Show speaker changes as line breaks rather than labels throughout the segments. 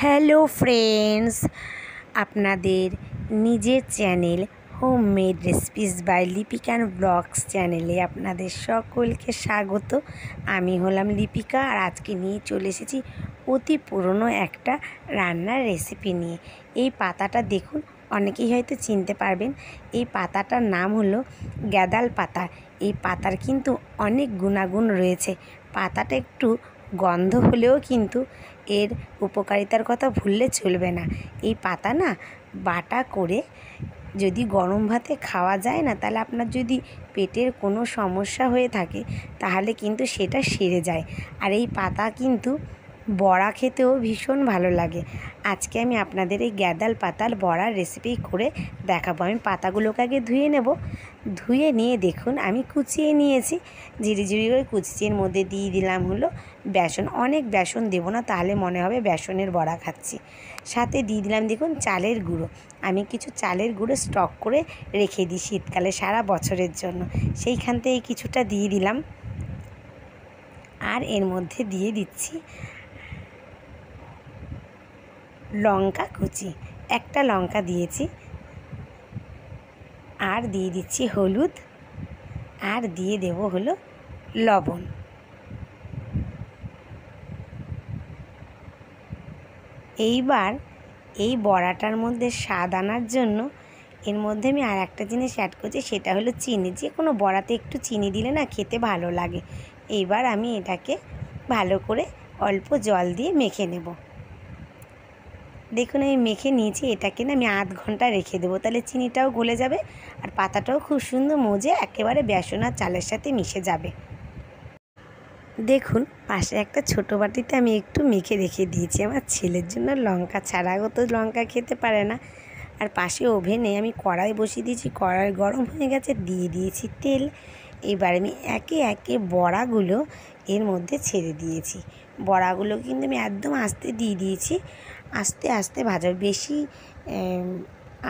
Hello friends, আপনাদের নিজের channel homemade recipes by Lipika blogs চ্যানেলে আপনাদের সকলকে স্বাগত। আমি হলাম লিপিকা আর আজকে নিয়ে চলে এসেছি অতি পুরনো একটা রান্নার রেসিপি নিয়ে। এই পাতাটা দেখুন, অনেকেই হয়তো চিনতে পারবেন। এই পাতাটার নাম হলো গ্যাদাল পাতা। এই পাতার কিন্তু অনেক গুণাগুণ রয়েছে। পাতাটা একটু গন্ধ হলেও কিন্তু এর উপকারিতার কথা ভুললে চলবে না। এই পাতা না বাটা করে যদি গরম ভাতে খাওয়া যায় না, তাহলে আপনার যদি পেটের কোনো সমস্যা হয়ে থাকে তাহলে কিন্তু সেটা সেরে যায়। আর এই পাতা কিন্তু বড়া খেতেও ভীষণ ভালো লাগে। আজকে আমি আপনাদের এই গ্যাদাল পাতার বড়ার রেসিপি করে দেখাবো। আমি পাতাগুলোকে আগে ধুয়ে নেব। ধুয়ে নিয়ে দেখুন আমি কুচিয়ে নিয়েছি। ঝিরিঝিরি করে কুচির মধ্যে দিয়ে দিলাম হলো বেসন। অনেক বেসন দেবো না, তাহলে মনে হবে বেসনের বড়া খাচ্ছি। সাথে দিয়ে দিলাম দেখুন চালের গুঁড়ো। আমি কিছু চালের গুঁড়ো স্টক করে রেখে দিই শীতকালে সারা বছরের জন্য, সেইখান থেকে কিছুটা দিয়ে দিলাম। আর এর মধ্যে দিয়ে দিচ্ছি লঙ্কা কুচি, একটা লঙ্কা দিয়েছি। আর দিয়ে দিচ্ছি হলুদ, আর দিয়ে দেব হলো লবণ। এইবার এই বড়াটার মধ্যে স্বাদ আনার জন্য এর মধ্যে আমি আর একটা জিনিস অ্যাড করছি, সেটা হলো চিনি। যে কোনো বড়াতে একটু চিনি দিলে না খেতে ভালো লাগে। এইবার আমি এটাকে ভালো করে অল্প জল দিয়ে মেখে নেব। দেখুন আমি মেখে নিয়েছি। এটাকে না আমি আধ ঘন্টা রেখে দেবো, তাহলে চিনিটাও গলে যাবে আর পাতাটাও খুব সুন্দর মজে একেবারে বেসন আর চালের সাথে মিশে যাবে। দেখুন পাশে একটা ছোটো বাটিতে আমি একটু মেখে রেখে দিয়েছি আমার ছেলের জন্য লঙ্কা ছাড়া। ও তো লঙ্কা খেতে পারে না। আর পাশে ওভেনে আমি কড়াই বসিয়ে দিয়েছি। কড়াই গরম হয়ে গেছে, দিয়ে দিয়েছি তেল। এবার আমি একে একে বড়াগুলো এর মধ্যে ছেড়ে দিয়েছি। বড়াগুলো কিন্তু আমি একদম আস্তে দিয়ে দিয়েছি। আস্তে আস্তে ভাজা, বেশি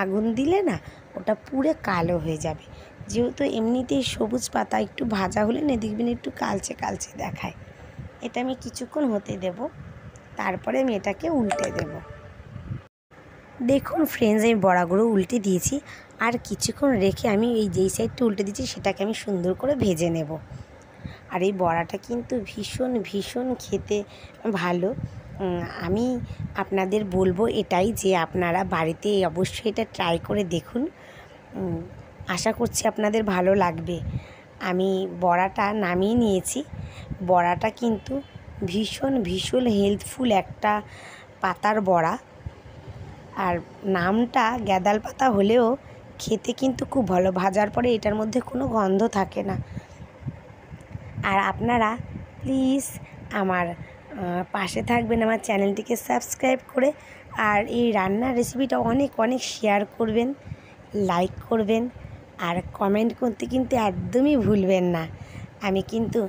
আগুন দিলে না ওটা পুরো কালো হয়ে যাবে। যেহেতু এমনিতেই সবুজ পাতা, একটু ভাজা হলে না দেখবেন একটু কালচে কালচে দেখায়। এটা আমি কিছুক্ষণ হতে দেব, তারপরে আমি এটাকে উল্টে দেব। দেখুন ফ্রেন্ডস, আমি বড়াগুলো উল্টে দিয়েছি। আর কিছুক্ষণ রেখে আমি এই যেই সাইডটা উল্টে দিয়েছি সেটাকে আমি সুন্দর করে ভেজে নেব। আর এই বড়াটা কিন্তু ভীষণ ভীষণ খেতে ভালো। আমি আপনাদের বলবো এটাই যে আপনারা বাড়িতে অবশ্যই এটা ট্রাই করে দেখুন। আশা করছি আপনাদের ভালো লাগবে। আমি বড়াটা নামিয়ে নিয়েছি। বড়াটা কিন্তু ভীষণ ভীষণ হেলথফুল একটা পাতার বড়া। আর নামটা গ্যাদাল পাতা হলেও খেতে কিন্তু খুব ভালো। ভাজার পরে এটার মধ্যে কোনো গন্ধ থাকে না। আর আপনারা প্লিজ আমার পাশে থাকবেন, আমার চ্যানেলটিকে সাবস্ক্রাইব করে। আর এই রান্নার রেসিপিটা অনেক অনেক শেয়ার করবেন, লাইক করবেন, আর কমেন্ট করতে কিন্তু একদমই ভুলবেন না। আমি কিন্তু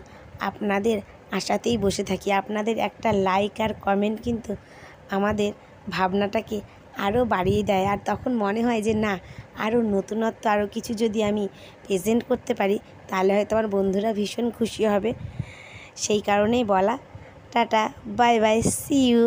আপনাদের আশাতেই বসে থাকি। আপনাদের একটা লাইক আর কমেন্ট কিন্তু আমাদের ভাবনাটাকে আরও বাড়িয়ে দেয়। আর তখন মনে হয় যে না, আরও নতুনত্ব আরও কিছু যদি আমি প্রেজেন্ট করতে পারি তাহলে হয়তো আমার বন্ধুরা ভীষণ খুশি হবে। সেই কারণেই বলা। Tata, bye bye, see you.